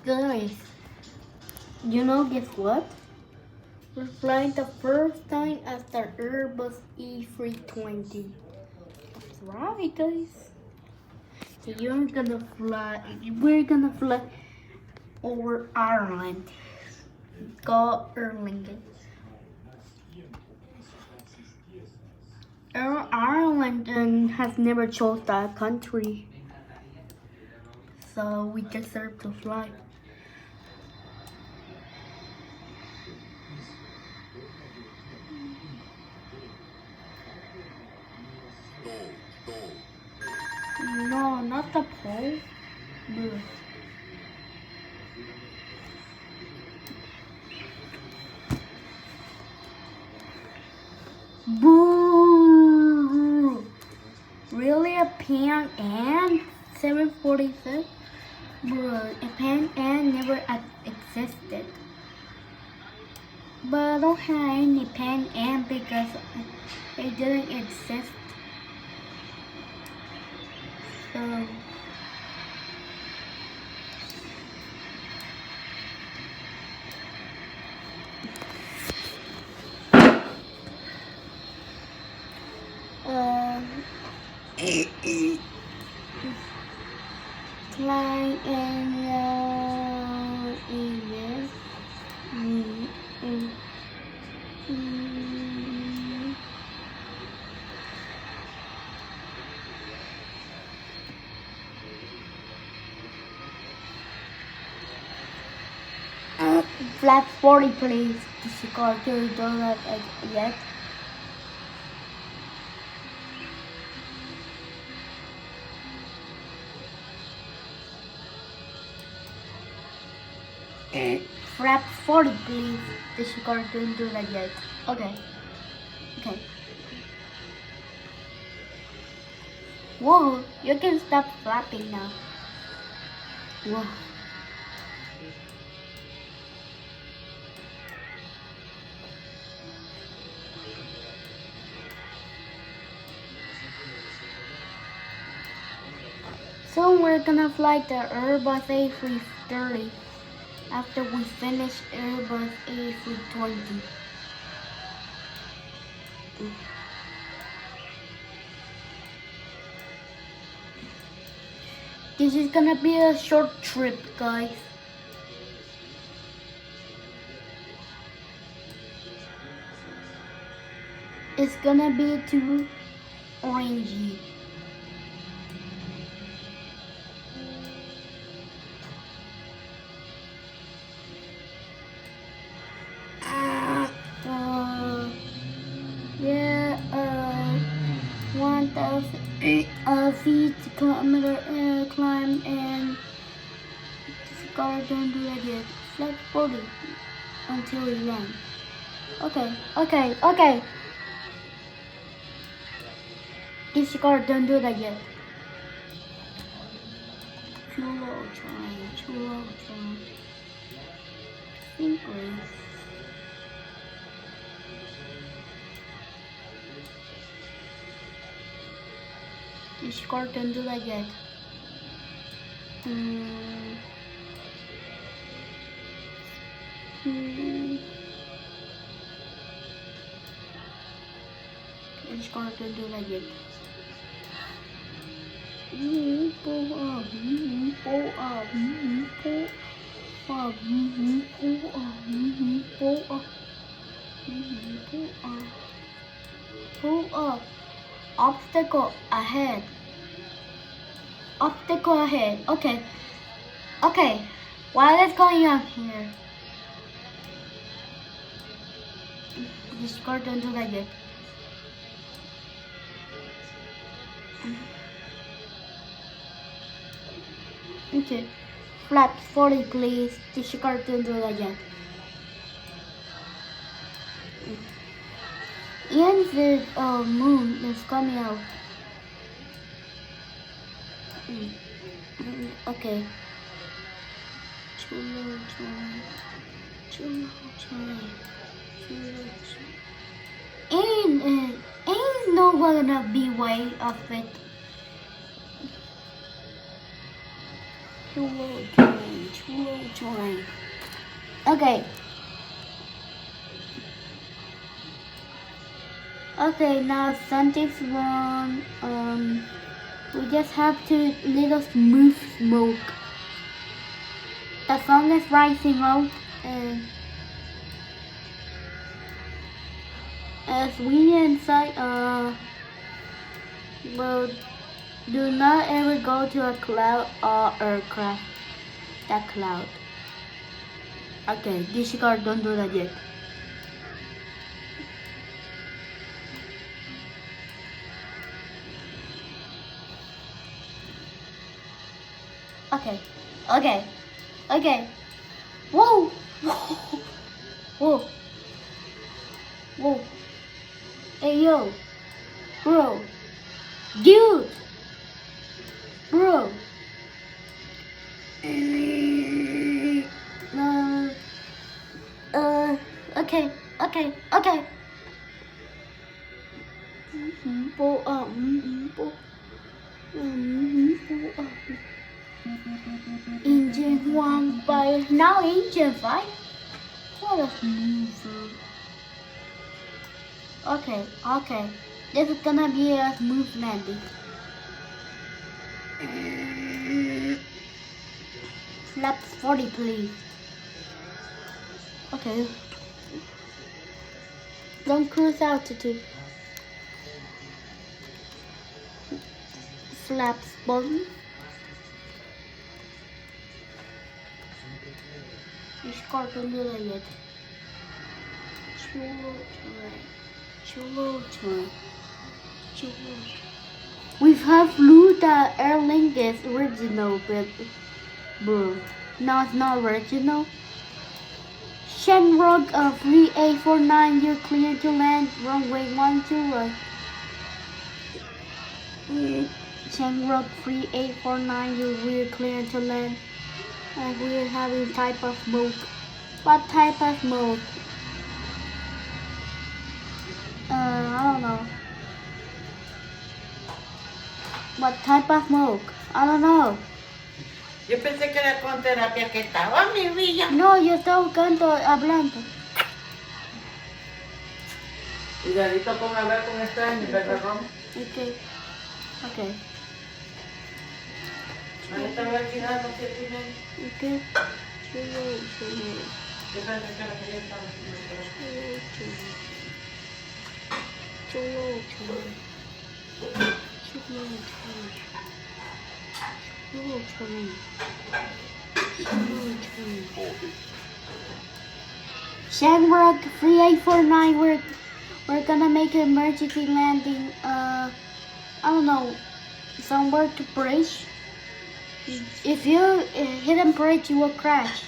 Guys, guess what? We're flying the first time after Airbus A320. That's right, guys. We're gonna fly over Ireland. Go Erlangen. Ireland has never chose that country, so we deserve to fly. No, not the pole. Blue. Boo! Really, a Pan Am 746? Bro, a Pan Am never existed. But I don't have any Pan Am because it didn't exist. So fly in this. Flat 40 please. This car don't have yet. Flap 40 please. This car don't do that yet. Okay. Whoa, you can stop flapping now. Whoa. So we're gonna fly the Airbus A330 after we finish Airbus A320. This is gonna be a short trip, guys. It's gonna be too orangey. Yeah, 1,000 feet kilometer climb, and this car don't do that yet. Flat 40 until we land. Okay. This car don't do that yet. Too low trying. Simply. This car don't do that yet. This car don't do that yet. Pull up. Obstacle ahead. Okay. What is going on here? This car don't do that yet. Okay. Flat 40 please. This car don't do that yet. And the moon is coming out. Okay. Too low try. Ain't no gonna be way of it. Too low try. Join. Okay. Okay, now something's wrong. We just have to little smooth smoke. The sun is rising out, and as we inside, well, do not ever go to a cloud or aircraft. That cloud. Okay, disregard, don't do that yet. Okay. Whoa! Whoa! Whoa! Hey yo! Bro! Dude! Bro! Okay. Pull up. Engine 1 fire. Now engine 5? What a smooth. Okay. This is gonna be a smooth landing. Flaps 40 please. Okay. Don't cruise altitude. Flaps button. This car don't do that yet. Chill. We have flew the Air Lingus original, but bro, no, it's not original. Shenrog 3849, you're clear to land. Runway 12 right. Shenrog 3849, we're clear to land. And we're having type of smoke. What type of smoke? I don't know. What type of smoke? I don't know. Yo pensé que era con terapia que estaba, mi vida. No, yo estaba hablando. Cuidadito con hablar con extraños, ¿verdad, Rom? Okay. Ahí estaba alquilando, ¿qué tiene? Okay. Yo pensé que la quería estar Shamrock 3849, we're gonna make an emergency landing. I don't know, somewhere to bridge. If you hit a bridge, you will crash.